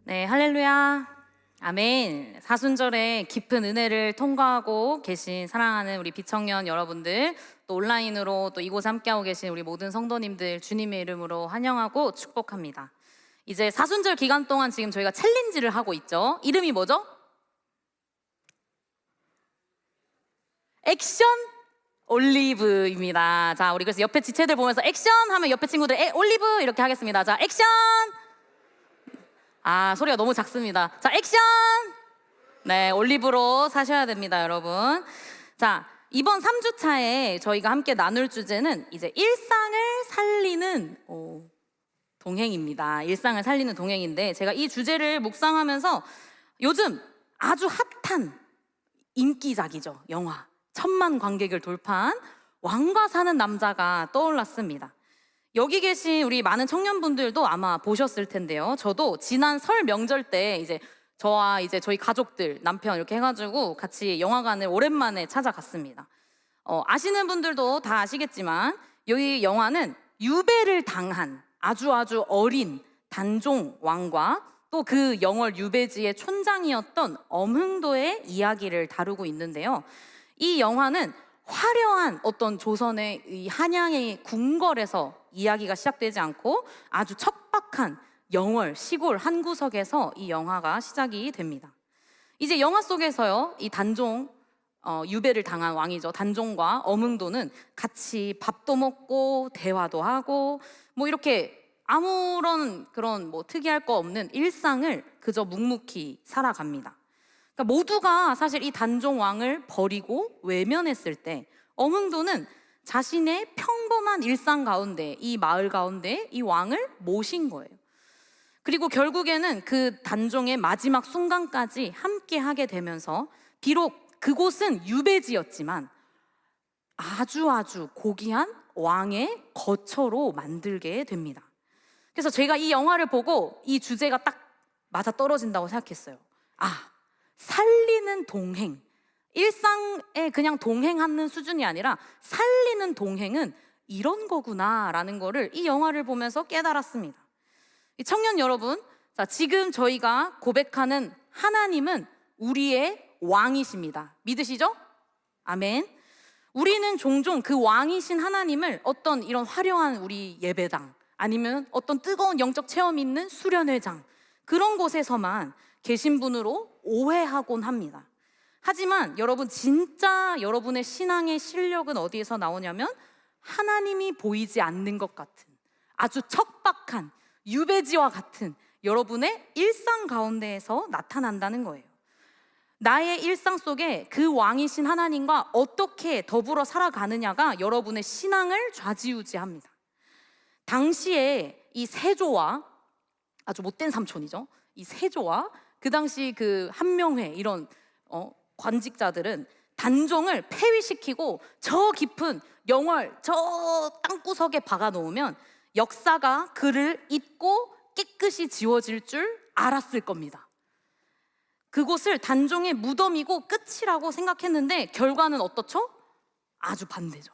네, 할렐루야. 아멘. 사순절의 깊은 은혜를 통과하고 계신 사랑하는 우리 비청년 여러분들, 또 온라인으로 또 이곳에 함께하고 계신 우리 모든 성도님들 주님의 이름으로 환영하고 축복합니다. 이제 사순절 기간 동안 지금 저희가 챌린지를 하고 있죠. 이름이 뭐죠? 액션 올리브입니다. 자, 우리 그래서 옆에 지체들 보면서 액션 하면 옆에 친구들 올리브 이렇게 하겠습니다. 자, 액션. 소리가 너무 작습니다. 자, 액션! 네, 올리브로 사셔야 됩니다, 여러분. 자, 이번 3주차에 저희가 함께 나눌 주제는 이제 일상을 살리는 동행입니다. 일상을 살리는 동행인데, 제가 이 주제를 묵상하면서 요즘 아주 핫한 인기작이죠, 영화. 1,000만 관객을 돌파한 왕과 사는 남자가 떠올랐습니다. 여기 계신 우리 많은 청년분들도 아마 보셨을 텐데요. 저도 지난 설 명절 때 이제 저와 이제 저희 가족들, 남편 이렇게 해가지고 같이 영화관을 오랜만에 찾아갔습니다. 아시는 분들도 다 아시겠지만 여기 영화는 유배를 당한 아주 어린 단종 왕과 또 그 영월 유배지의 촌장이었던 엄흥도의 이야기를 다루고 있는데요. 이 영화는 화려한 어떤 조선의 이 한양의 궁궐에서 이야기가 시작되지 않고 아주 척박한 영월 시골 한 구석에서 이 영화가 시작이 됩니다. 이제 영화 속에서요, 이 단종 유배를 당한 왕이죠. 단종과 엄흥도는 같이 밥도 먹고 대화도 하고 뭐 이렇게 아무런 그런 뭐 특이할 거 없는 일상을 그저 묵묵히 살아갑니다. 그러니까 모두가 사실 이 단종 왕을 버리고 외면했을 때 엄흥도는 자신의 평범한 일상 가운데, 이 마을 가운데 이 왕을 모신 거예요. 그리고 결국에는 그 단종의 마지막 순간까지 함께 하게 되면서 비록 그곳은 유배지였지만 아주 고귀한 왕의 거처로 만들게 됩니다. 그래서 제가 이 영화를 보고 이 주제가 딱 맞아 떨어진다고 생각했어요. 살리는 동행. 일상에 그냥 동행하는 수준이 아니라 살리는 동행은 이런 거구나라는 거를 이 영화를 보면서 깨달았습니다. 이 청년 여러분, 자, 지금 저희가 고백하는 하나님은 우리의 왕이십니다. 믿으시죠? 아멘. 우리는 종종 그 왕이신 하나님을 어떤 이런 화려한 우리 예배당 아니면 어떤 뜨거운 영적 체험이 있는 수련회장 그런 곳에서만 계신 분으로 오해하곤 합니다. 하지만 여러분, 진짜 여러분의 신앙의 실력은 어디에서 나오냐면 하나님이 보이지 않는 것 같은 아주 척박한 유배지와 같은 여러분의 일상 가운데에서 나타난다는 거예요. 나의 일상 속에 그 왕이신 하나님과 어떻게 더불어 살아가느냐가 여러분의 신앙을 좌지우지합니다. 당시에 이 세조와 아주 못된 삼촌이죠. 이 세조와 그 당시 그 한명회 이런 관직자들은 단종을 폐위시키고 저 깊은 영월 저 땅구석에 박아 놓으면 역사가 그를 잊고 깨끗이 지워질 줄 알았을 겁니다. 그곳을 단종의 무덤이고 끝이라고 생각했는데 결과는 어떻죠? 아주 반대죠.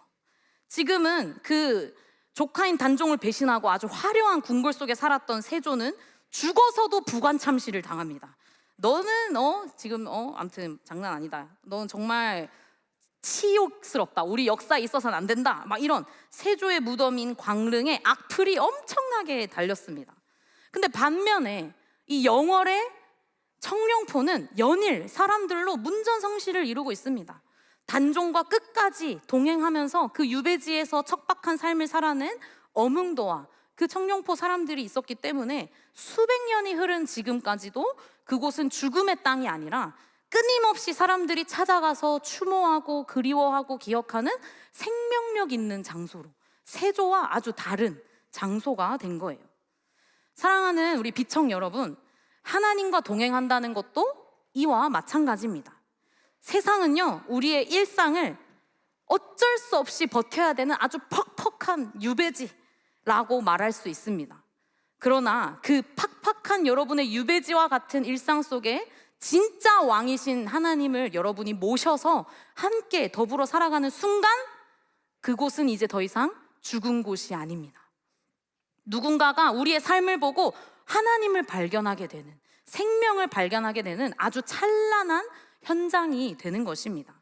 지금은 그 조카인 단종을 배신하고 아주 화려한 궁궐 속에 살았던 세조는 죽어서도 부관 참시를 당합니다. 너는 지금 아무튼 장난 아니다. 넌 정말 치욕스럽다. 우리 역사에 있어서는 안 된다. 막 이런 세조의 무덤인 광릉에 악플이 엄청나게 달렸습니다. 근데 반면에 이 영월의 청룡포는 연일 사람들로 문전성시를 이루고 있습니다. 단종과 끝까지 동행하면서 그 유배지에서 척박한 삶을 살아낸 엄흥도와 그 청룡포 사람들이 있었기 때문에 수백 년이 흐른 지금까지도 그곳은 죽음의 땅이 아니라 끊임없이 사람들이 찾아가서 추모하고 그리워하고 기억하는 생명력 있는 장소로 세조와 아주 다른 장소가 된 거예요. 사랑하는 우리 비청 여러분, 하나님과 동행한다는 것도 이와 마찬가지입니다. 세상은요, 우리의 일상을 어쩔 수 없이 버텨야 되는 아주 퍽퍽한 유배지라고 말할 수 있습니다. 그러나 그 팍팍한 여러분의 유배지와 같은 일상 속에 진짜 왕이신 하나님을 여러분이 모셔서 함께 더불어 살아가는 순간 그곳은 이제 더 이상 죽은 곳이 아닙니다. 누군가가 우리의 삶을 보고 하나님을 발견하게 되는, 생명을 발견하게 되는 아주 찬란한 현장이 되는 것입니다.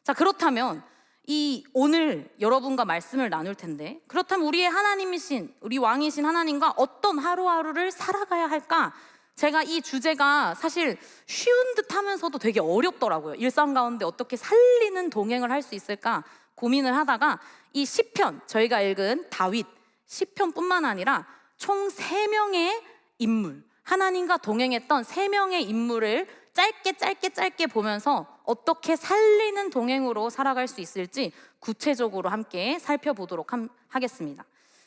자, 그렇다면 이 오늘 여러분과 말씀을 나눌 텐데, 그렇다면 우리의 하나님이신, 우리 왕이신 하나님과 어떤 하루하루를 살아가야 할까? 제가 이 주제가 사실 쉬운 듯 하면서도 되게 어렵더라고요. 일상 가운데 어떻게 살리는 동행을 할 수 있을까 고민을 하다가 이 시편, 저희가 읽은 다윗 시편뿐만 아니라 총 3명의 인물, 하나님과 동행했던 3명의 인물을 짧게 보면서 어떻게 살리는 동행으로 살아갈 수 있을지 구체적으로 함께 살펴보도록 하겠습니다.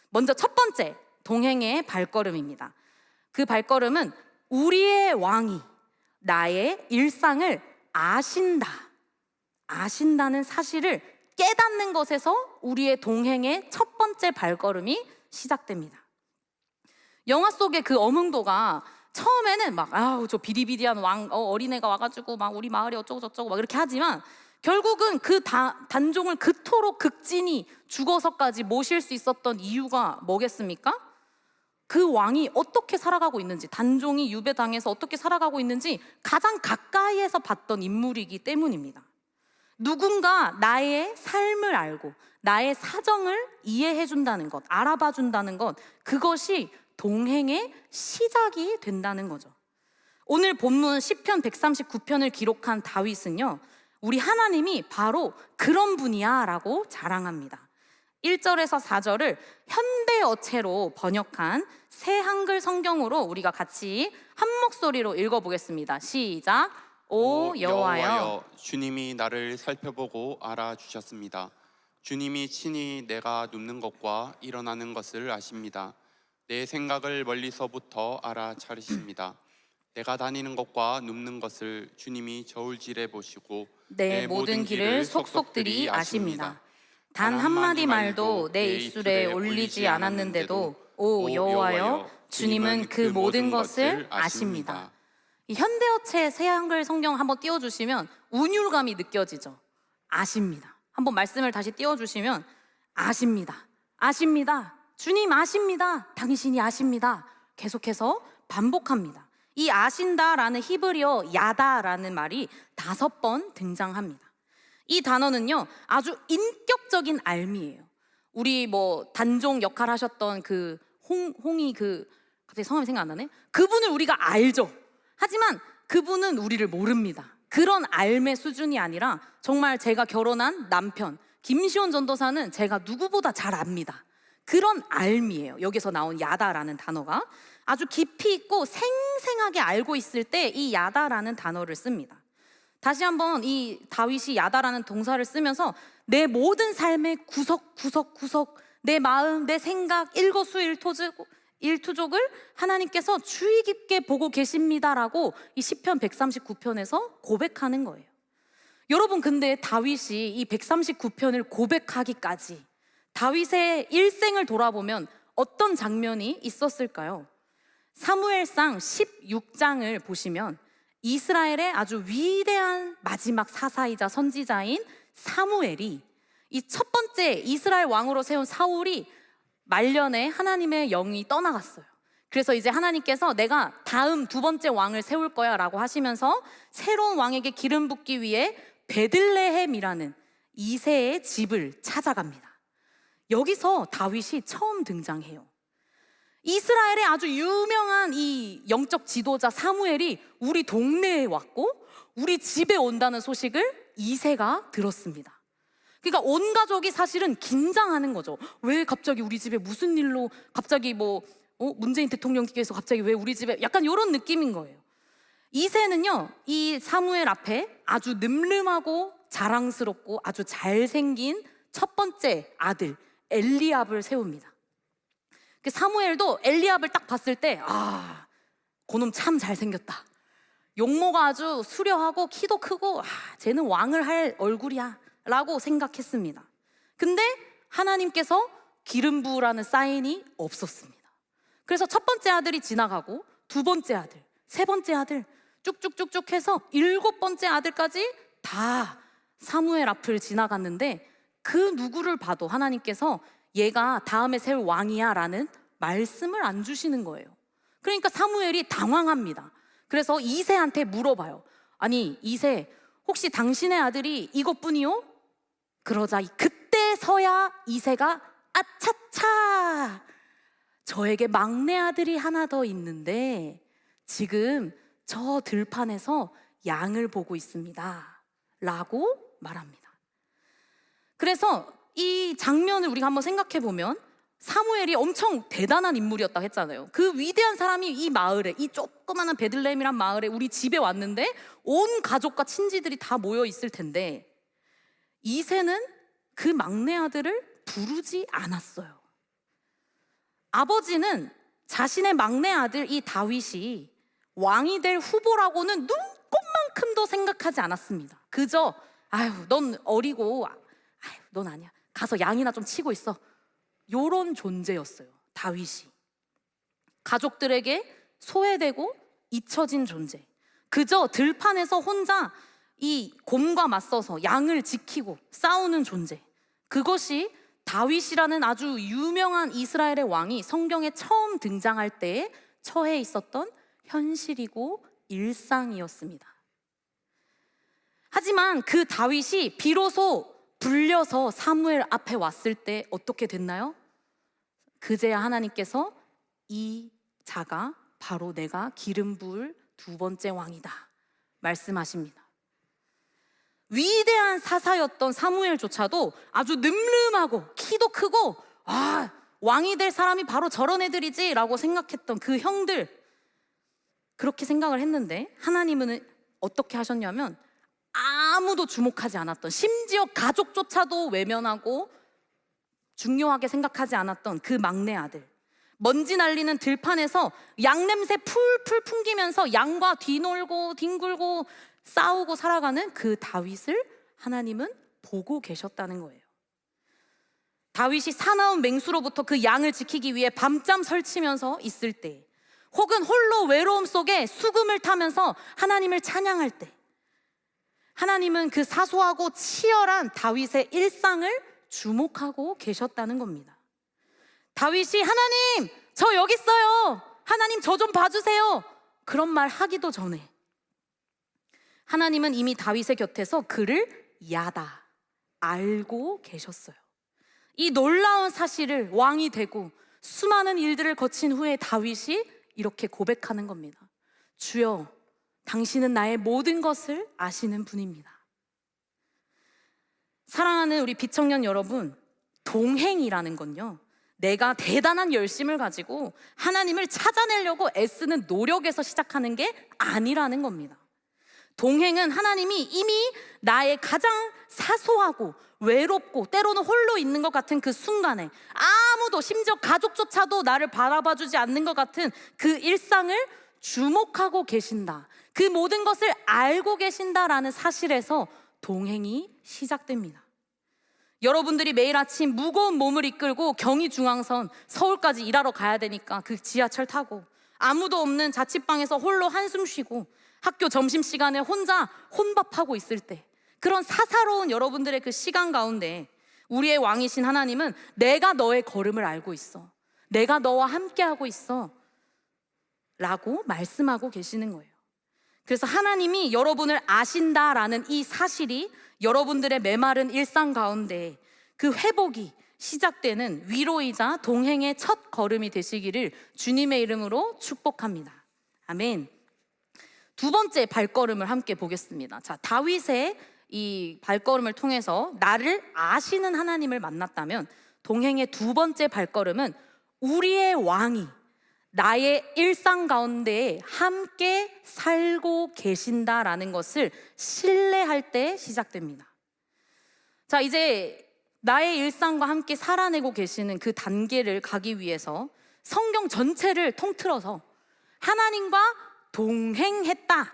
먼저 첫 번째, 동행의 발걸음입니다. 그 발걸음은 우리의 왕이 나의 일상을 아신다는 사실을 깨닫는 것에서 우리의 동행의 첫 번째 발걸음이 시작됩니다. 영화 속의 그 어몽도가 처음에는 막 아우 저 비리비리한 어린애가 와가지고 막 우리 마을에 어쩌고 저쩌고 막 이렇게 하지만 결국은 그 단종을 그토록 극진히 죽어서까지 모실 수 있었던 이유가 뭐겠습니까? 그 왕이 어떻게 살아가고 있는지, 단종이 유배당해서 어떻게 살아가고 있는지 가장 가까이에서 봤던 인물이기 때문입니다. 누군가 나의 삶을 알고 나의 사정을 이해해준다는 것, 알아봐준다는 것, 그것이 동행의 시작이 된다는 거죠. 오늘 본문 시편 139편을 기록한 다윗은요, 우리 하나님이 바로 그런 분이야 라고 자랑합니다. 1절에서 4절을 현대어체로 번역한 새 한글 성경으로 우리가 같이 한 목소리로 읽어보겠습니다. 시작. 오 여호와여, 주님이 나를 살펴보고 알아주셨습니다. 주님이 친히 내가 눕는 것과 일어나는 것을 아십니다. 내 생각을 멀리서부터 알아차리십니다. 내가 다니는 것과 눕는 것을 주님이 저울질해 보시고 내 모든 길을 속속들이 아십니다. 단 한마디 말도 내 입술에 올리지 않았는데도 오 여호와여, 주님은 그 모든 것을 아십니다. 이 현대어체 새 한글 성경 한번 띄워주시면 운율감이 느껴지죠. 아십니다. 한번 말씀을 다시 띄워주시면 아십니다. 아십니다. 주님 아십니다. 당신이 아십니다. 계속해서 반복합니다. 이 아신다라는 히브리어 야다라는 말이 5번 등장합니다. 이 단어는요 아주 인격적인 알미예요. 우리 뭐 단종 역할 하셨던 그 홍이 갑자기 성함이 생각 안 나네. 그분을 우리가 알죠. 하지만 그분은 우리를 모릅니다. 그런 알매 수준이 아니라 정말 제가 결혼한 남편 김시원 전도사는 제가 누구보다 잘 압니다. 그런 알미예요. 여기서 나온 야다라는 단어가 아주 깊이 있고 생생하게 알고 있을 때 이 야다라는 단어를 씁니다. 다시 한번 이 다윗이 야다라는 동사를 쓰면서 내 모든 삶의 구석 내 마음, 내 생각, 일거수일투족을 하나님께서 주의 깊게 보고 계십니다라고 이 시편 139편에서 고백하는 거예요. 여러분, 근데 다윗이 이 139편을 고백하기까지 다윗의 일생을 돌아보면 어떤 장면이 있었을까요? 사무엘상 16장을 보시면 이스라엘의 아주 위대한 마지막 사사이자 선지자인 사무엘이 이 첫 번째 이스라엘 왕으로 세운 사울이 말년에 하나님의 영이 떠나갔어요. 그래서 이제 하나님께서 내가 다음 2번째 왕을 세울 거야 라고 하시면서 새로운 왕에게 기름 붓기 위해 베들레헴이라는 이새의 집을 찾아갑니다. 여기서 다윗이 처음 등장해요. 이스라엘의 아주 유명한 이 영적 지도자 사무엘이 우리 동네에 왔고 우리 집에 온다는 소식을 이새가 들었습니다. 그러니까 온 가족이 사실은 긴장하는 거죠. 왜 갑자기 우리 집에 무슨 일로 갑자기 문재인 대통령께서 갑자기 왜 우리 집에, 약간 이런 느낌인 거예요. 이새는요 이 사무엘 앞에 아주 늠름하고 자랑스럽고 아주 잘생긴 첫 번째 아들 엘리압을 세웁니다. 그 사무엘도 엘리압을 딱 봤을 때 그놈 참 잘생겼다. 용모가 아주 수려하고 키도 크고 쟤는 왕을 할 얼굴이야 라고 생각했습니다. 근데 하나님께서 기름 부으라는 사인이 없었습니다. 그래서 첫 번째 아들이 지나가고 2번째 아들, 3번째 아들 쭉쭉쭉쭉 해서 7번째 아들까지 다 사무엘 앞을 지나갔는데 그 누구를 봐도 하나님께서 얘가 다음에 세울 왕이야 라는 말씀을 안 주시는 거예요. 그러니까 사무엘이 당황합니다. 그래서 이새한테 물어봐요. 아니 이새, 혹시 당신의 아들이 이것뿐이요? 그러자 그때서야 이새가 아차차, 저에게 막내 아들이 하나 더 있는데 지금 저 들판에서 양을 보고 있습니다 라고 말합니다. 그래서 이 장면을 우리가 한번 생각해 보면 사무엘이 엄청 대단한 인물이었다고 했잖아요. 그 위대한 사람이 이 마을에, 이 조그마한 베들레헴이란 마을에 우리 집에 왔는데 온 가족과 친지들이 다 모여 있을 텐데 이새는 그 막내 아들을 부르지 않았어요. 아버지는 자신의 막내 아들 이 다윗이 왕이 될 후보라고는 눈꼽만큼도 생각하지 않았습니다. 그저 아유 넌 어리고 아유 넌 아니야, 가서 양이나 좀 치고 있어, 요런 존재였어요. 다윗이 가족들에게 소외되고 잊혀진 존재, 그저 들판에서 혼자 이 곰과 맞서서 양을 지키고 싸우는 존재, 그것이 다윗이라는 아주 유명한 이스라엘의 왕이 성경에 처음 등장할 때에 처해 있었던 현실이고 일상이었습니다. 하지만 그 다윗이 비로소 불려서 사무엘 앞에 왔을 때 어떻게 됐나요? 그제야 하나님께서 이 자가 바로 내가 기름 부을 두 번째 왕이다 말씀하십니다. 위대한 사사였던 사무엘조차도 아주 늠름하고 키도 크고 왕이 될 사람이 바로 저런 애들이지 라고 생각했던 그 형들, 그렇게 생각을 했는데 하나님은 어떻게 하셨냐면 아무도 주목하지 않았던, 심지어 가족조차도 외면하고 중요하게 생각하지 않았던 그 막내 아들, 먼지 날리는 들판에서 양 냄새 풀풀 풍기면서 양과 뒤놀고 뒹굴고 싸우고 살아가는 그 다윗을 하나님은 보고 계셨다는 거예요. 다윗이 사나운 맹수로부터 그 양을 지키기 위해 밤잠 설치면서 있을 때, 혹은 홀로 외로움 속에 수금을 타면서 하나님을 찬양할 때, 하나님은 그 사소하고 치열한 다윗의 일상을 주목하고 계셨다는 겁니다. 다윗이 하나님 저 여기 있어요, 하나님 저 좀 봐주세요, 그런 말 하기도 전에 하나님은 이미 다윗의 곁에서 그를 야다 알고 계셨어요. 이 놀라운 사실을 왕이 되고 수많은 일들을 거친 후에 다윗이 이렇게 고백하는 겁니다. 주여, 당신은 나의 모든 것을 아시는 분입니다. 사랑하는 우리 비청년 여러분, 동행이라는 건요, 내가 대단한 열심을 가지고 하나님을 찾아내려고 애쓰는 노력에서 시작하는 게 아니라는 겁니다. 동행은 하나님이 이미 나의 가장 사소하고 외롭고 때로는 홀로 있는 것 같은 그 순간에, 아무도 심지어 가족조차도 나를 바라봐주지 않는 것 같은 그 일상을 주목하고 계신다, 그 모든 것을 알고 계신다라는 사실에서 동행이 시작됩니다. 여러분들이 매일 아침 무거운 몸을 이끌고 경의중앙선 서울까지 일하러 가야 되니까 그 지하철 타고 아무도 없는 자취방에서 홀로 한숨 쉬고 학교 점심시간에 혼자 혼밥하고 있을 때, 그런 사사로운 여러분들의 그 시간 가운데 우리의 왕이신 하나님은 내가 너의 걸음을 알고 있어, 내가 너와 함께하고 있어 라고 말씀하고 계시는 거예요. 그래서 하나님이 여러분을 아신다라는 이 사실이 여러분들의 메마른 일상 가운데 그 회복이 시작되는 위로이자 동행의 첫 걸음이 되시기를 주님의 이름으로 축복합니다. 아멘. 두 번째 발걸음을 함께 보겠습니다. 자, 다윗의 이 발걸음을 통해서 나를 아시는 하나님을 만났다면, 동행의 두 번째 발걸음은 우리의 왕이 나의 일상 가운데 함께 살고 계신다라는 것을 신뢰할 때 시작됩니다. 자, 이제 나의 일상과 함께 살아내고 계시는 그 단계를 가기 위해서 성경 전체를 통틀어서 하나님과 동행했다라고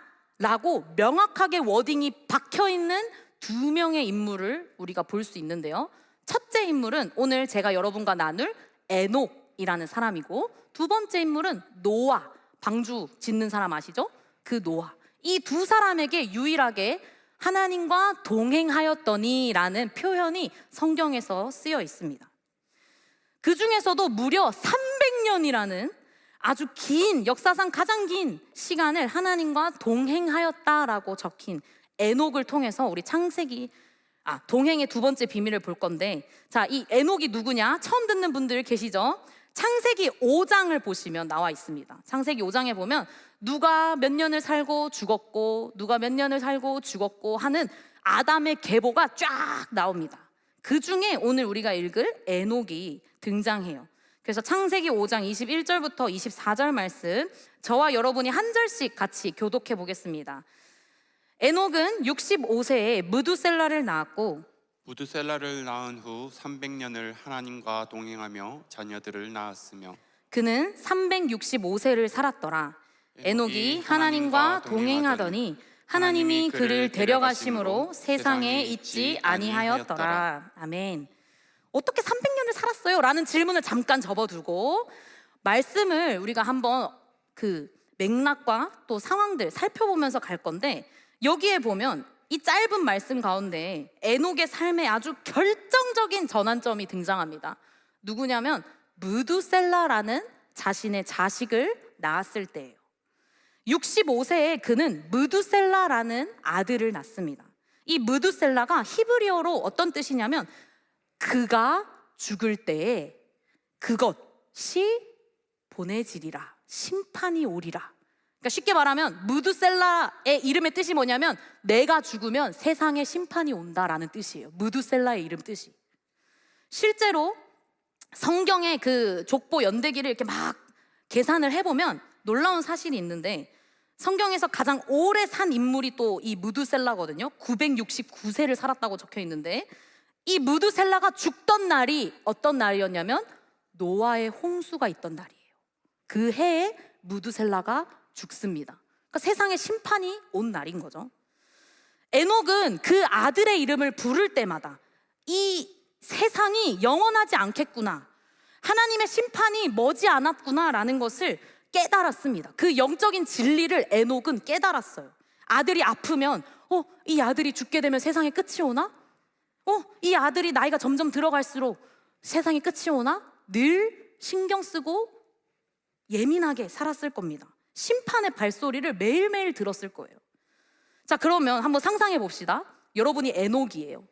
명확하게 워딩이 박혀있는 두 명의 인물을 우리가 볼 수 있는데요, 첫째 인물은 오늘 제가 여러분과 나눌 에녹이라는 사람이고, 두 번째 인물은 노아, 방주 짓는 사람 아시죠? 그 노아. 이 두 사람에게 유일하게 하나님과 동행하였더니 라는 표현이 성경에서 쓰여 있습니다. 그 중에서도 무려 300년이라는 아주 긴, 역사상 가장 긴 시간을 하나님과 동행하였다라고 적힌 에녹을 통해서 우리 동행의 두 번째 비밀을 볼 건데, 자, 이 에녹이 누구냐? 처음 듣는 분들 계시죠? 창세기 5장을 보시면 나와 있습니다. 창세기 5장에 보면 누가 몇 년을 살고 죽었고 누가 몇 년을 살고 죽었고 하는 아담의 계보가 쫙 나옵니다. 그 중에 오늘 우리가 읽을 에녹이 등장해요. 그래서 창세기 5장 21절부터 24절 말씀, 저와 여러분이 한 절씩 같이 교독해 보겠습니다. 에녹은 65세에 무두셀라를 낳았고 무드셀라를 낳은 후 300년을 하나님과 동행하며 자녀들을 낳았으며 그는 365세를 살았더라. 에녹이 하나님과 동행하더니 하나님이 그를 데려가심으로 세상에 있지 아니하였더라. 아멘. 어떻게 300년을 살았어요? 라는 질문을 잠깐 접어두고 말씀을 우리가 한번 그 맥락과 또 상황들 살펴보면서 갈 건데, 여기에 보면 이 짧은 말씀 가운데 에녹의 삶에 아주 결정적인 전환점이 등장합니다. 누구냐면 무두셀라라는 자신의 자식을 낳았을 때예요. 65세에 그는 무두셀라라는 아들을 낳습니다. 이 무두셀라가 히브리어로 어떤 뜻이냐면 그가 죽을 때에 그것이 보내지리라, 심판이 오리라. 그러니까 쉽게 말하면 무두셀라의 이름의 뜻이 뭐냐면 내가 죽으면 세상에 심판이 온다라는 뜻이에요. 무두셀라의 이름 뜻이. 실제로 성경의 그 족보 연대기를 이렇게 막 계산을 해보면 놀라운 사실이 있는데, 성경에서 가장 오래 산 인물이 또 이 무두셀라거든요. 969세를 살았다고 적혀 있는데, 이 무두셀라가 죽던 날이 어떤 날이었냐면 노아의 홍수가 있던 날이에요. 그 해에 무두셀라가 죽습니다. 그러니까 세상에 심판이 온 날인 거죠. 에녹은 그 아들의 이름을 부를 때마다 이 세상이 영원하지 않겠구나, 하나님의 심판이 머지않았구나라는 것을 깨달았습니다. 그 영적인 진리를 에녹은 깨달았어요. 아들이 아프면 이 아들이 죽게 되면 세상에 끝이 오나? 이 아들이 나이가 점점 들어갈수록 세상에 끝이 오나? 늘 신경 쓰고 예민하게 살았을 겁니다. 심판의 발소리를 매일매일 들었을 거예요. 자, 그러면 한번 상상해 봅시다. 여러분이 에녹이에요.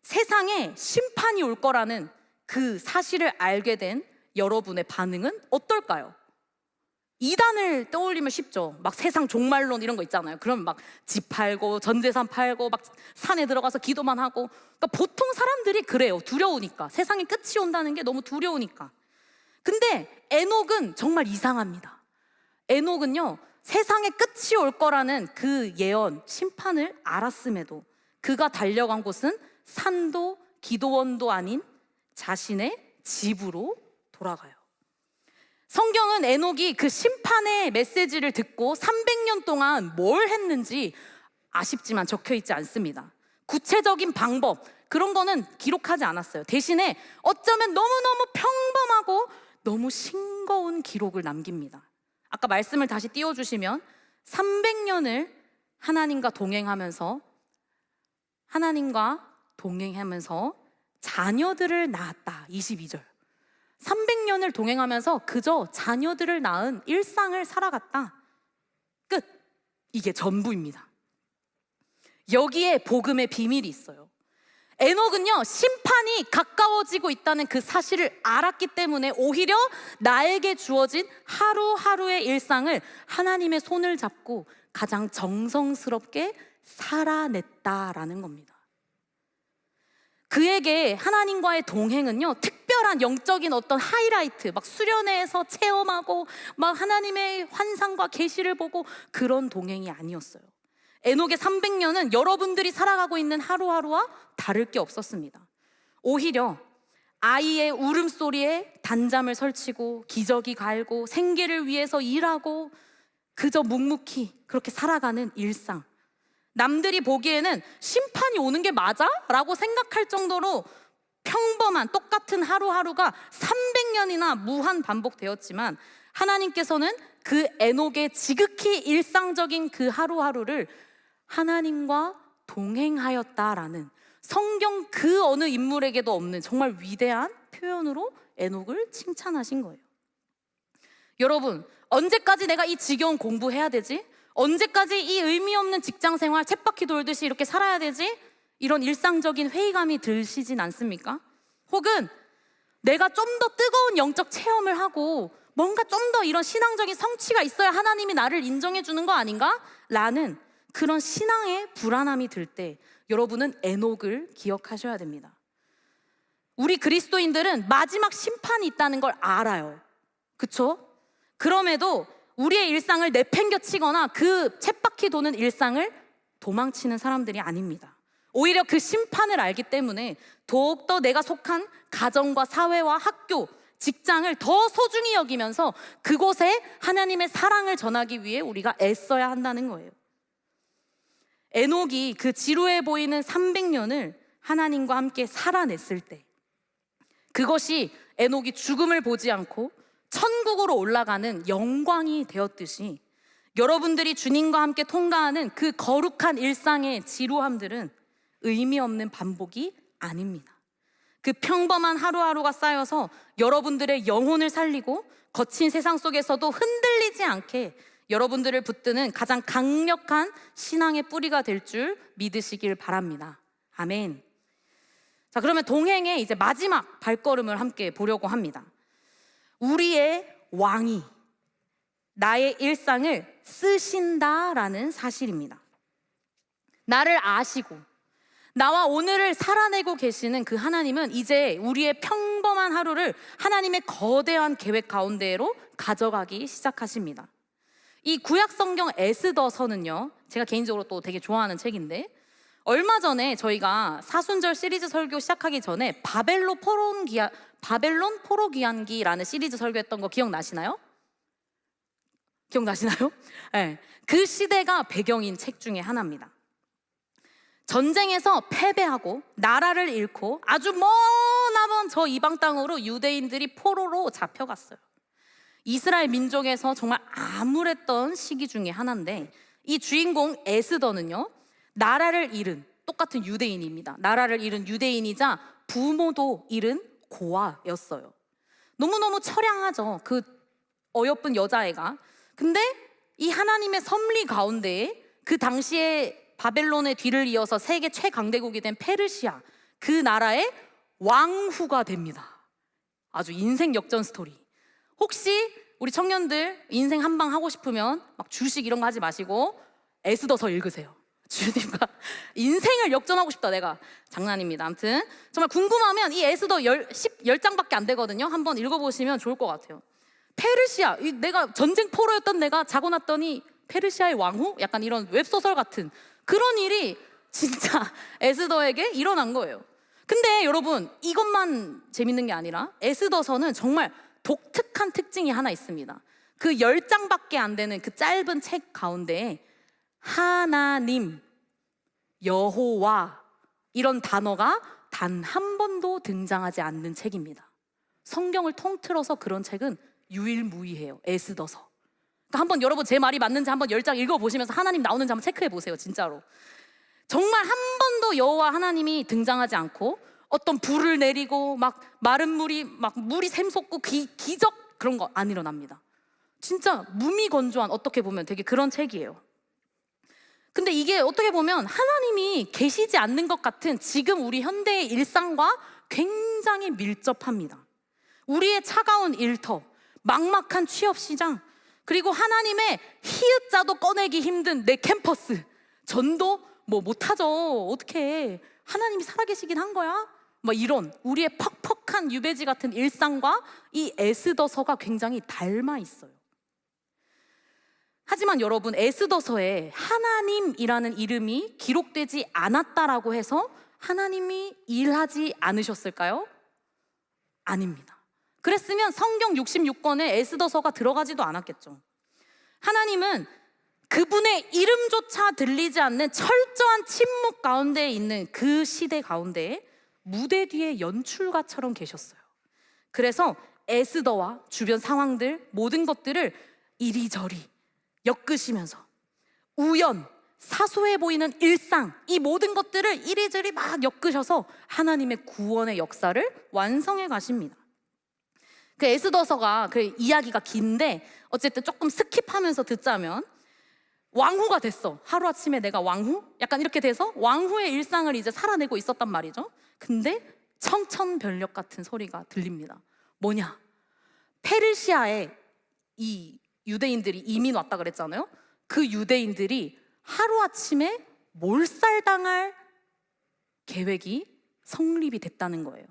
세상에 심판이 올 거라는 그 사실을 알게 된 여러분의 반응은 어떨까요? 이단을 떠올리면 쉽죠. 막 세상 종말론 이런 거 있잖아요. 그럼 막 집 팔고 전 재산 팔고 막 산에 들어가서 기도만 하고. 그러니까 보통 사람들이 그래요. 두려우니까. 세상에 끝이 온다는 게 너무 두려우니까. 근데 에녹은 정말 이상합니다. 에녹은요, 세상에 끝이 올 거라는 그 예언, 심판을 알았음에도 그가 달려간 곳은 산도 기도원도 아닌 자신의 집으로 돌아가요. 성경은 에녹이 그 심판의 메시지를 듣고 300년 동안 뭘 했는지 아쉽지만 적혀 있지 않습니다. 구체적인 방법, 그런 거는 기록하지 않았어요. 대신에 어쩌면 너무너무 평범하고 너무 싱거운 기록을 남깁니다. 아까 말씀을 다시 띄워주시면 300년을 하나님과 동행하면서 자녀들을 낳았다. 22절. 300년을 동행하면서 그저 자녀들을 낳은 일상을 살아갔다. 끝. 이게 전부입니다. 여기에 복음의 비밀이 있어요. 에녹은요, 심판이 가까워지고 있다는 그 사실을 알았기 때문에 오히려 나에게 주어진 하루하루의 일상을 하나님의 손을 잡고 가장 정성스럽게 살아냈다라는 겁니다. 그에게 하나님과의 동행은요, 특별한 영적인 어떤 하이라이트, 막 수련회에서 체험하고 막 하나님의 환상과 계시를 보고 그런 동행이 아니었어요. 에녹의 300년은 여러분들이 살아가고 있는 하루하루와 다를 게 없었습니다. 오히려 아이의 울음소리에 단잠을 설치고 기저귀 갈고 생계를 위해서 일하고 그저 묵묵히 그렇게 살아가는 일상, 남들이 보기에는 심판이 오는 게 맞아? 라고 생각할 정도로 평범한 똑같은 하루하루가 300년이나 무한 반복되었지만, 하나님께서는 그 에녹의 지극히 일상적인 그 하루하루를 하나님과 동행하였다라는 성경 그 어느 인물에게도 없는 정말 위대한 표현으로 에녹을 칭찬하신 거예요. 여러분, 언제까지 내가 이 지겨운 공부해야 되지? 언제까지 이 의미 없는 직장 생활 쳇바퀴 돌듯이 이렇게 살아야 되지? 이런 일상적인 회의감이 드시진 않습니까? 혹은 내가 좀 더 뜨거운 영적 체험을 하고 뭔가 좀 더 이런 신앙적인 성취가 있어야 하나님이 나를 인정해 주는 거 아닌가? 라는 그런 신앙의 불안함이 들 때 여러분은 에녹을 기억하셔야 됩니다. 우리 그리스도인들은 마지막 심판이 있다는 걸 알아요. 그쵸? 그럼에도 우리의 일상을 내팽겨치거나 그 쳇바퀴 도는 일상을 도망치는 사람들이 아닙니다. 오히려 그 심판을 알기 때문에 더욱더 내가 속한 가정과 사회와 학교, 직장을 더 소중히 여기면서 그곳에 하나님의 사랑을 전하기 위해 우리가 애써야 한다는 거예요. 에녹이 그 지루해 보이는 300년을 하나님과 함께 살아냈을 때, 그것이 에녹이 죽음을 보지 않고 천국으로 올라가는 영광이 되었듯이 여러분들이 주님과 함께 통과하는 그 거룩한 일상의 지루함들은 의미 없는 반복이 아닙니다. 그 평범한 하루하루가 쌓여서 여러분들의 영혼을 살리고 거친 세상 속에서도 흔들리지 않게 여러분들을 붙드는 가장 강력한 신앙의 뿌리가 될 줄 믿으시길 바랍니다. 아멘. 자, 그러면 동행의 이제 마지막 발걸음을 함께 보려고 합니다. 우리의 왕이 나의 일상을 쓰신다라는 사실입니다. 나를 아시고 나와 오늘을 살아내고 계시는 그 하나님은 이제 우리의 평범한 하루를 하나님의 거대한 계획 가운데로 가져가기 시작하십니다. 이 구약 성경 에스더서는요, 제가 개인적으로 또 되게 좋아하는 책인데, 얼마 전에 저희가 사순절 시리즈 설교 시작하기 전에 바벨론 포로 귀환기라는 시리즈 설교했던 거 기억나시나요? 기억나시나요? 네, 그 시대가 배경인 책 중에 하나입니다. 전쟁에서 패배하고 나라를 잃고 아주 머나먼 저 이방 땅으로 유대인들이 포로로 잡혀갔어요. 이스라엘 민족에서 정말 암울했던 시기 중에 하나인데, 이 주인공 에스더는요, 나라를 잃은 똑같은 유대인입니다. 나라를 잃은 유대인이자 부모도 잃은 고아였어요. 너무너무 처량하죠, 그 어여쁜 여자애가. 근데 이 하나님의 섭리 가운데에 그 당시에 바벨론의 뒤를 이어서 세계 최강대국이 된 페르시아, 그 나라의 왕후가 됩니다. 아주 인생 역전 스토리. 혹시 우리 청년들 인생 한방 하고 싶으면 막 주식 이런 거 하지 마시고 에스더서 읽으세요. 주님과 인생을 역전하고 싶다, 내가. 장난입니다. 아무튼 정말 궁금하면 이 에스더 10장밖에 안 되거든요. 한번 읽어보시면 좋을 것 같아요. 페르시아, 내가 전쟁 포로였던 내가 자고 났더니 페르시아의 왕후? 약간 이런 웹소설 같은 그런 일이 진짜 에스더에게 일어난 거예요. 근데 여러분, 이것만 재밌는 게 아니라 에스더서는 정말 독특한 특징이 하나 있습니다. 그 10장밖에 안 되는 그 짧은 책 가운데에 하나님, 여호와 이런 단어가 단 한 번도 등장하지 않는 책입니다. 성경을 통틀어서 그런 책은 유일무이해요. 에스더서. 그러니까 한번 여러분 제 말이 맞는지 한번 10장 읽어보시면서 하나님 나오는지 한번 체크해보세요. 진짜로 정말 한 번도 여호와 하나님이 등장하지 않고 어떤 불을 내리고 막 마른 물이 막 물이 샘솟고 기적 그런 거 안 일어납니다. 진짜 무미건조한, 어떻게 보면 되게 그런 책이에요. 근데 이게 어떻게 보면 하나님이 계시지 않는 것 같은 지금 우리 현대의 일상과 굉장히 밀접합니다. 우리의 차가운 일터, 막막한 취업시장, 그리고 하나님의 히읗자도 꺼내기 힘든 내 캠퍼스, 전도 뭐 못하죠. 어떻게 하나님이 살아계시긴 한 거야? 뭐 이런 우리의 퍽퍽한 유배지 같은 일상과 이 에스더서가 굉장히 닮아 있어요. 하지만 여러분, 에스더서에 하나님이라는 이름이 기록되지 않았다라고 해서 하나님이 일하지 않으셨을까요? 아닙니다. 그랬으면 성경 66권에 에스더서가 들어가지도 않았겠죠. 하나님은 그분의 이름조차 들리지 않는 철저한 침묵 가운데 있는 그 시대 가운데에 무대 뒤에 연출가처럼 계셨어요. 그래서 에스더와 주변 상황들, 모든 것들을 이리저리 엮으시면서 우연, 사소해 보이는 일상, 이 모든 것들을 이리저리 막 엮으셔서 하나님의 구원의 역사를 완성해 가십니다. 그 에스더서가 그 이야기가 긴데 어쨌든 조금 스킵하면서 듣자면 왕후가 됐어. 하루아침에 내가 왕후? 약간 이렇게 돼서 왕후의 일상을 이제 살아내고 있었단 말이죠. 근데 청천벽력 같은 소리가 들립니다. 뭐냐? 페르시아에 이 유대인들이 이민 왔다 그랬잖아요. 그 유대인들이 하루아침에 몰살당할 계획이 성립이 됐다는 거예요.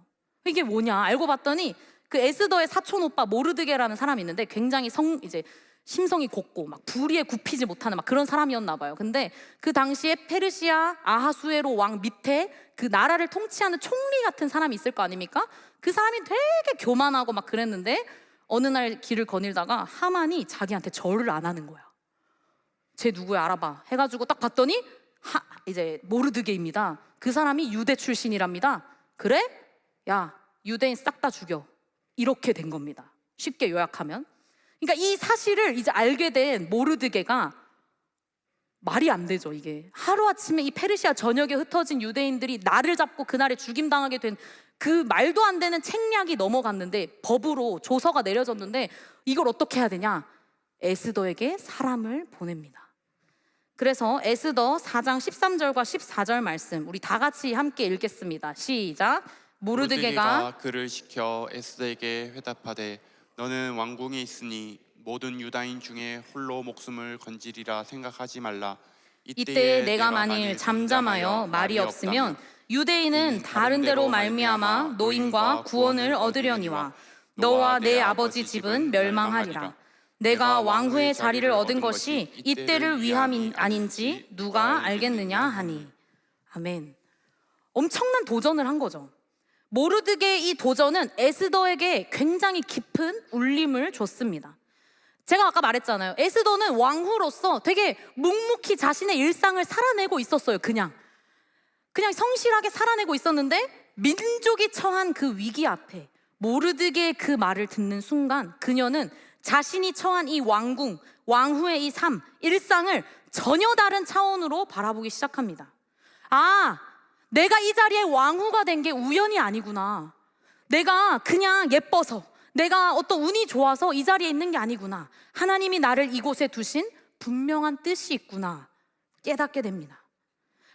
이게 뭐냐? 알고 봤더니 그 에스더의 사촌 오빠 모르드게라는 사람이 있는데 굉장히 이제 심성이 곱고 막 불의에 굽히지 못하는 막 그런 사람이었나 봐요. 근데 그 당시에 페르시아 아하수에로 왕 밑에 그 나라를 통치하는 총리 같은 사람이 있을 거 아닙니까? 그 사람이 되게 교만하고 막 그랬는데 어느 날 길을 거닐다가 하만이 자기한테 절을 안 하는 거야. 쟤 누구야 알아봐 해가지고 딱 봤더니 이제 모르드게입니다. 그 사람이 유대 출신이랍니다. 그래? 야 유대인 싹 다 죽여. 이렇게 된 겁니다. 쉽게 요약하면. 그러니까 이 사실을 이제 알게 된 모르드게가 말이 안 되죠. 이게 하루아침에 이 페르시아 전역에 흩어진 유대인들이 나를 잡고 그날에 죽임당하게 된 그 말도 안 되는 책략이 넘어갔는데 법으로 조서가 내려졌는데 이걸 어떻게 해야 되냐? 에스더에게 사람을 보냅니다. 그래서 에스더 4장 13절과 14절 말씀 우리 다 같이 함께 읽겠습니다. 시작. 모르드게가 그를 시켜 에스더에게 회답하되 너는 왕궁에 있으니 모든 유다인 중에 홀로 목숨을 건지리라 생각하지 말라. 이때 내가 만일 잠잠하여 말이 없으면 유대인은 다른 데로 말미암아 노임과 구원을 얻으려니와 너와 내 아버지 집은 멸망하리라. 내가 왕후의 자리를 얻은 것이 이때를 위함이 아닌지 누가 알겠느냐 하니. 아멘. 엄청난 도전을 한 거죠. 모르드게의 이 도전은 에스더에게 굉장히 깊은 울림을 줬습니다. 제가 아까 말했잖아요. 에스더는 왕후로서 되게 묵묵히 자신의 일상을 살아내고 있었어요. 그냥 성실하게 살아내고 있었는데 민족이 처한 그 위기 앞에 모르드게의 그 말을 듣는 순간 그녀는 자신이 처한 이 왕궁, 왕후의 이 삶, 일상을 전혀 다른 차원으로 바라보기 시작합니다. 아, 내가 이 자리에 왕후가 된 게 우연이 아니구나. 내가 그냥 예뻐서, 내가 어떤 운이 좋아서 이 자리에 있는 게 아니구나. 하나님이 나를 이곳에 두신 분명한 뜻이 있구나 깨닫게 됩니다.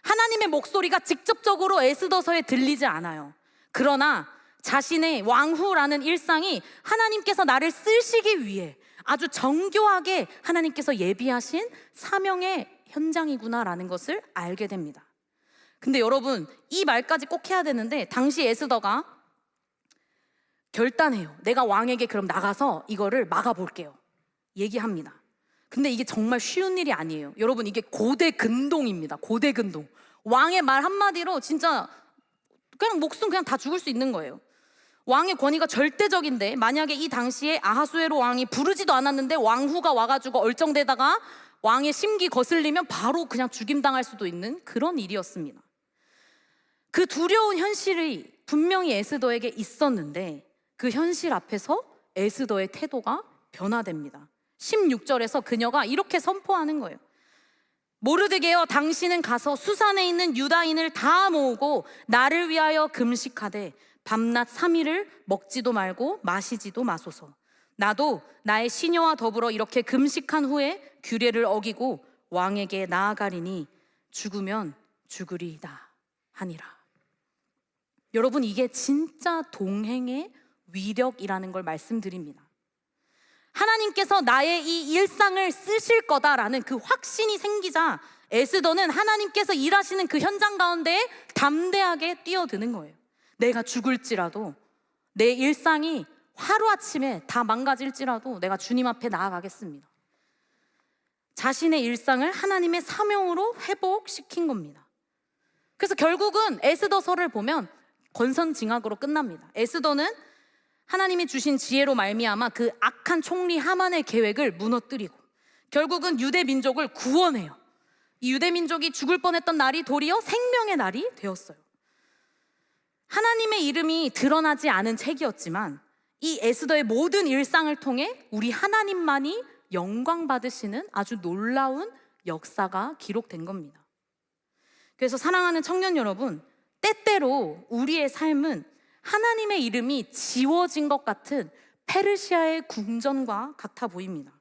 하나님의 목소리가 직접적으로 에스더서에 들리지 않아요. 그러나 자신의 왕후라는 일상이 하나님께서 나를 쓰시기 위해 아주 정교하게 하나님께서 예비하신 사명의 현장이구나라는 것을 알게 됩니다. 근데 여러분, 이 말까지 꼭 해야 되는데 당시 에스더가 결단해요. 내가 왕에게 그럼 나가서 이거를 막아볼게요. 얘기합니다. 근데 이게 정말 쉬운 일이 아니에요. 여러분, 이게 고대 근동입니다. 고대 근동. 왕의 말 한마디로 진짜 그냥 목숨 그냥 다 죽을 수 있는 거예요. 왕의 권위가 절대적인데 만약에 이 당시에 아하수에로 왕이 부르지도 않았는데 왕후가 와가지고 얼쩡대다가 왕의 심기 거슬리면 바로 그냥 죽임당할 수도 있는 그런 일이었습니다. 그 두려운 현실이 분명히 에스더에게 있었는데 그 현실 앞에서 에스더의 태도가 변화됩니다. 16절에서 그녀가 이렇게 선포하는 거예요. 모르드게여, 당신은 가서 수산에 있는 유다인을 다 모으고 나를 위하여 금식하되 밤낮 3일을 먹지도 말고 마시지도 마소서. 나도 나의 시녀와 더불어 이렇게 금식한 후에 규례를 어기고 왕에게 나아가리니 죽으면 죽으리이다 하니라. 여러분, 이게 진짜 동행의 위력이라는 걸 말씀드립니다. 하나님께서 나의 이 일상을 쓰실 거다라는 그 확신이 생기자 에스더는 하나님께서 일하시는 그 현장 가운데 담대하게 뛰어드는 거예요. 내가 죽을지라도, 내 일상이 하루아침에 다 망가질지라도 내가 주님 앞에 나아가겠습니다. 자신의 일상을 하나님의 사명으로 회복시킨 겁니다. 그래서 결국은 에스더서를 보면 권선징악으로 끝납니다. 에스더는 하나님이 주신 지혜로 말미암아 그 악한 총리 하만의 계획을 무너뜨리고 결국은 유대 민족을 구원해요. 이 유대 민족이 죽을 뻔했던 날이 도리어 생명의 날이 되었어요. 하나님의 이름이 드러나지 않은 책이었지만 이 에스더의 모든 일상을 통해 우리 하나님만이 영광 받으시는 아주 놀라운 역사가 기록된 겁니다. 그래서 사랑하는 청년 여러분, 때때로 우리의 삶은 하나님의 이름이 지워진 것 같은 페르시아의 궁전과 같아 보입니다.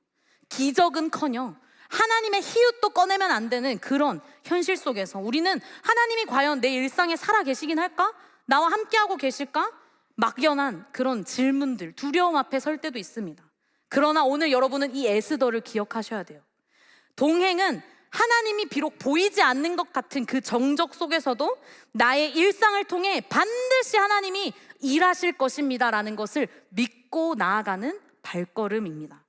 기적은커녕 하나님의 희웃도 꺼내면 안 되는 그런 현실 속에서 우리는 하나님이 과연 내 일상에 살아 계시긴 할까? 나와 함께하고 계실까? 막연한 그런 질문들, 두려움 앞에 설 때도 있습니다. 그러나 오늘 여러분은 이 에스더를 기억하셔야 돼요. 동행은 하나님이 비록 보이지 않는 것 같은 그 정적 속에서도 나의 일상을 통해 반드시 하나님이 일하실 것입니다 라는 것을 믿고 나아가는 발걸음입니다.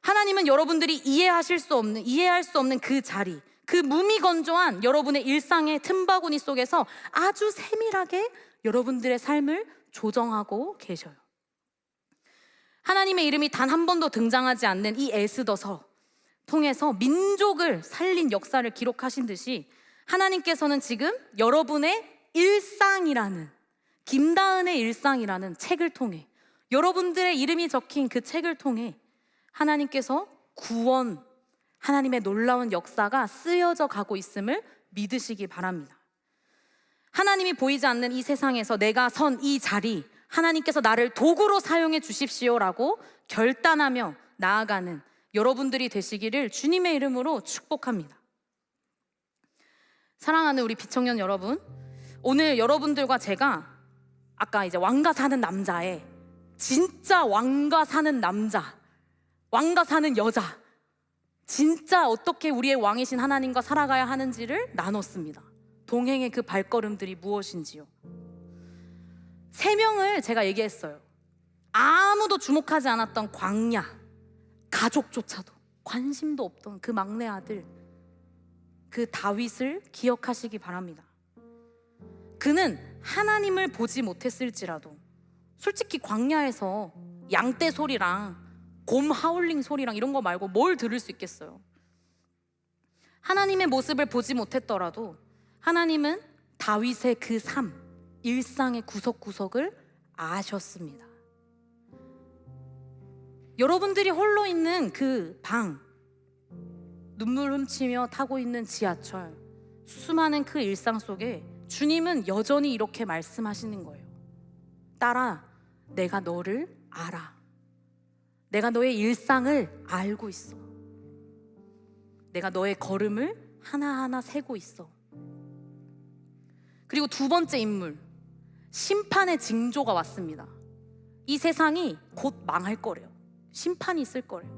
하나님은 여러분들이 이해할 수 없는 그 자리, 그 무미건조한 여러분의 일상의 틈바구니 속에서 아주 세밀하게 여러분들의 삶을 조정하고 계셔요. 하나님의 이름이 단 한 번도 등장하지 않는 이 에스더서 통해서 민족을 살린 역사를 기록하신 듯이 하나님께서는 지금 여러분의 일상이라는, 김다은의 일상이라는 책을 통해, 여러분들의 이름이 적힌 그 책을 통해 하나님께서 구원, 하나님의 놀라운 역사가 쓰여져 가고 있음을 믿으시기 바랍니다. 하나님이 보이지 않는 이 세상에서 내가 선 이 자리, 하나님께서 나를 도구로 사용해 주십시오라고 결단하며 나아가는 여러분들이 되시기를 주님의 이름으로 축복합니다. 사랑하는 우리 비청년 여러분, 오늘 여러분들과 제가 아까 이제 왕가 사는 남자의 진짜 왕가 사는 남자, 왕가 사는 여자, 진짜 어떻게 우리의 왕이신 하나님과 살아가야 하는지를 나눴습니다. 동행의 그 발걸음들이 무엇인지요. 3명을 제가 얘기했어요. 아무도 주목하지 않았던 광야, 가족조차도 관심도 없던 그 막내 아들, 그 다윗을 기억하시기 바랍니다. 그는 하나님을 보지 못했을지라도 솔직히 광야에서 양떼 소리랑 곰 하울링 소리랑 이런 거 말고 뭘 들을 수 있겠어요? 하나님의 모습을 보지 못했더라도 하나님은 다윗의 그 삶, 일상의 구석구석을 아셨습니다. 여러분들이 홀로 있는 그 방, 눈물 훔치며 타고 있는 지하철, 수많은 그 일상 속에 주님은 여전히 이렇게 말씀하시는 거예요. 딸아, 내가 너를 알아. 내가 너의 일상을 알고 있어. 내가 너의 걸음을 하나하나 세고 있어. 그리고 2번째 인물, 심판의 징조가 왔습니다. 이 세상이 곧 망할 거래요. 심판이 있을 거래요.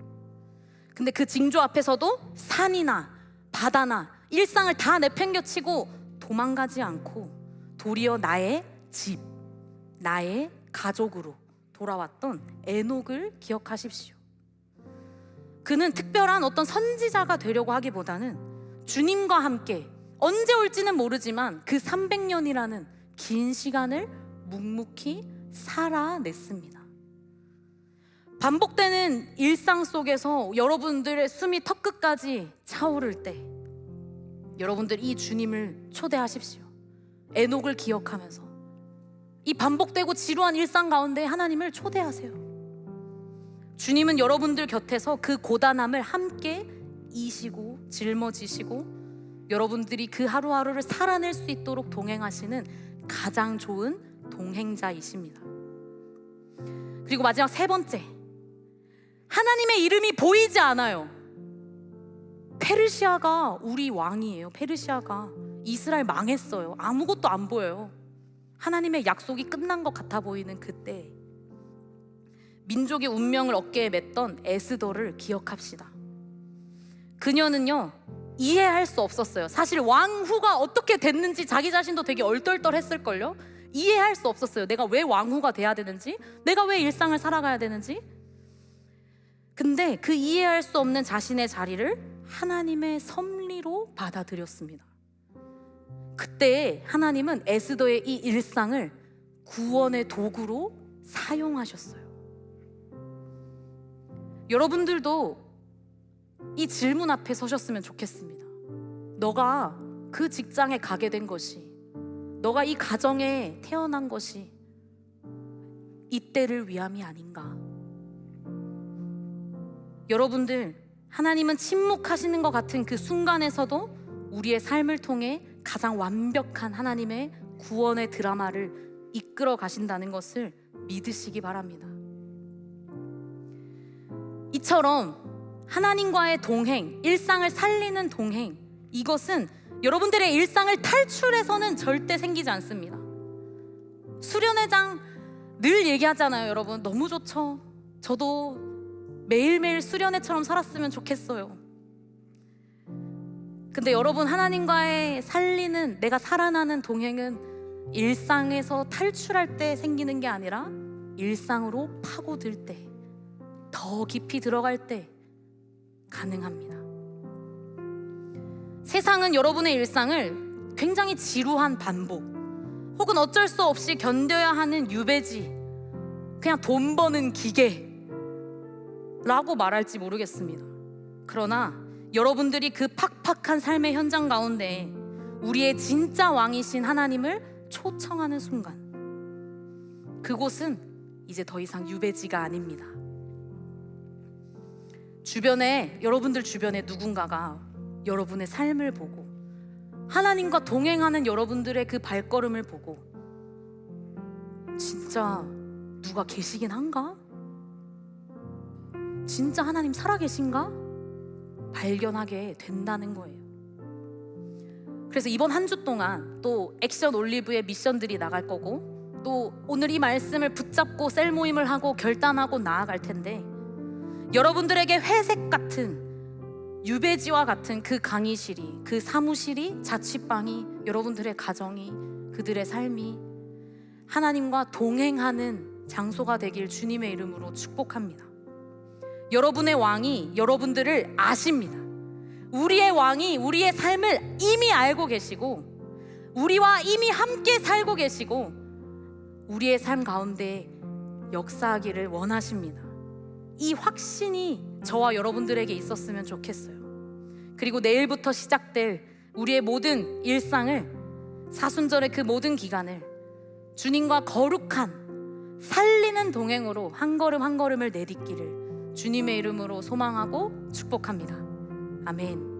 근데 그 징조 앞에서도 산이나 바다나 일상을 다 내팽겨치고 도망가지 않고 도리어 나의 집, 나의 가족으로 돌아왔던 에녹을 기억하십시오. 그는 특별한 어떤 선지자가 되려고 하기보다는 주님과 함께 언제 올지는 모르지만 그 300년이라는 긴 시간을 묵묵히 살아냈습니다. 반복되는 일상 속에서 여러분들의 숨이 턱끝까지 차오를 때 여러분들 이 주님을 초대하십시오. 에녹을 기억하면서 이 반복되고 지루한 일상 가운데 하나님을 초대하세요. 주님은 여러분들 곁에서 그 고단함을 함께 이시고 짊어지시고 여러분들이 그 하루하루를 살아낼 수 있도록 동행하시는 가장 좋은 동행자이십니다. 그리고 마지막 3번째, 하나님의 이름이 보이지 않아요. 페르시아가 우리 왕이에요. 페르시아가 이스라엘 망했어요. 아무것도 안 보여요. 하나님의 약속이 끝난 것 같아 보이는 그때 민족의 운명을 어깨에 맸던 에스더를 기억합시다. 그녀는요, 이해할 수 없었어요. 사실 왕후가 어떻게 됐는지 자기 자신도 되게 얼떨떨했을걸요. 이해할 수 없었어요. 내가 왜 왕후가 돼야 되는지, 내가 왜 일상을 살아가야 되는지. 근데 그 이해할 수 없는 자신의 자리를 하나님의 섭리로 받아들였습니다. 그때 하나님은 에스더의 이 일상을 구원의 도구로 사용하셨어요. 여러분들도 이 질문 앞에 서셨으면 좋겠습니다. 너가 그 직장에 가게 된 것이, 너가 이 가정에 태어난 것이 이때를 위함이 아닌가? 여러분들, 하나님은 침묵하시는 것 같은 그 순간에서도 우리의 삶을 통해 가장 완벽한 하나님의 구원의 드라마를 이끌어 가신다는 것을 믿으시기 바랍니다. 이처럼 하나님과의 동행, 일상을 살리는 동행, 이것은 여러분들의 일상을 탈출해서는 절대 생기지 않습니다. 수련회장 늘 얘기하잖아요. 여러분 너무 좋죠. 저도 매일매일 수련회처럼 살았으면 좋겠어요. 근데 여러분, 하나님과의 살리는, 내가 살아나는 동행은 일상에서 탈출할 때 생기는 게 아니라 일상으로 파고들 때, 더 깊이 들어갈 때 가능합니다. 세상은 여러분의 일상을 굉장히 지루한 반복, 혹은 어쩔 수 없이 견뎌야 하는 유배지, 그냥 돈 버는 기계라고 말할지 모르겠습니다. 그러나 여러분들이 그 팍팍한 삶의 현장 가운데 우리의 진짜 왕이신 하나님을 초청하는 순간, 그곳은 이제 더 이상 유배지가 아닙니다. 여러분들 주변에 누군가가 여러분의 삶을 보고, 하나님과 동행하는 여러분들의 그 발걸음을 보고, 진짜 누가 계시긴 한가? 진짜 하나님 살아계신가? 발견하게 된다는 거예요. 그래서 이번 한 주 동안 또 액션 올리브의 미션들이 나갈 거고, 또 오늘 이 말씀을 붙잡고 셀 모임을 하고 결단하고 나아갈 텐데, 여러분들에게 회색 같은 유배지와 같은 그 강의실이, 그 사무실이, 자취방이, 여러분들의 가정이, 그들의 삶이 하나님과 동행하는 장소가 되길 주님의 이름으로 축복합니다. 여러분의 왕이 여러분들을 아십니다. 우리의 왕이 우리의 삶을 이미 알고 계시고, 우리와 이미 함께 살고 계시고, 우리의 삶 가운데 역사하기를 원하십니다. 이 확신이 저와 여러분들에게 있었으면 좋겠어요. 그리고 내일부터 시작될 우리의 모든 일상을, 사순절의 그 모든 기간을 주님과 거룩한 살리는 동행으로 한 걸음 한 걸음을 내딛기를 주님의 이름으로 소망하고 축복합니다. 아멘.